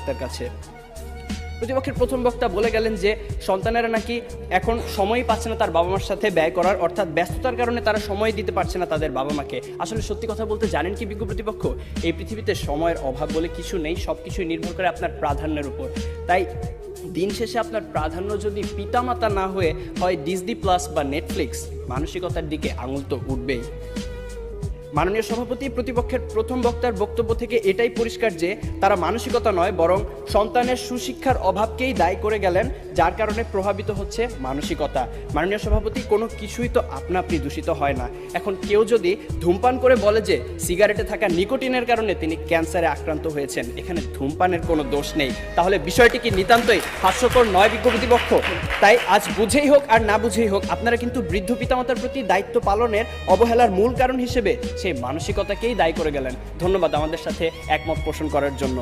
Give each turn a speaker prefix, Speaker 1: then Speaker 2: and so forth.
Speaker 1: তার কাছে। প্রতিপক্ষের প্রথম বক্তা বলে গেলেন যে সন্তানেরা নাকি এখন সময়ই পাচ্ছে না তার বাবা মার সাথে ব্যয় করার, অর্থাৎ ব্যস্ততার কারণে তারা সময় দিতে পারছে না তাদের বাবা মাকে। আসলে সত্যি কথা বলতে জানেন কি বিজ্ঞ প্রতিপক্ষ, এই পৃথিবীতে সময়ের অভাব বলে কিছু নেই, সব কিছুই নির্ভর করে আপনার প্রাধান্যের উপর। তাই দিন শেষে আপনার প্রাধান্য যদি পিতামাতা না হয়ে হয় ডিজনি প্লাস বা নেটফ্লিক্স, মানসিকতার দিকে আঙুল তো উঠবেই। মাননীয় সভাপতি প্রতিপক্ষের প্রথম বক্তার বক্তব্য থেকে এটাই পরিষ্কার যে তারা মানসিকতা নয় বরং সন্তানের সুশিক্ষার অভাবকেই দায়ী করে গেলেন, যার কারণে প্রভাবিত হচ্ছে মানসিকতা। মাননীয় সভাপতি, কোনো কিছুই তো আপনা আপনি দূষিত হয় না। এখন কেউ যদি ধূমপান করে বলে যে সিগারেটে থাকা নিকোটিনের কারণে তিনি ক্যান্সারে আক্রান্ত হয়েছেন, এখানে ধূমপানের কোনো দোষ নেই, তাহলে বিষয়টি কি নিতান্তই হাস্যকর নয় বিজ্ঞ প্রতিপক্ষ? তাই আজ বুঝেই হোক আর না বুঝেই হোক আপনারা কিন্তু বৃদ্ধ পিতামাতার প্রতি দায়িত্ব পালনের অবহেলার মূল কারণ হিসেবে সেই মানসিকতাকেই দায়ী করে গেলেন। ধন্যবাদ আমাদের সাথে একমত পোষণ করার জন্য।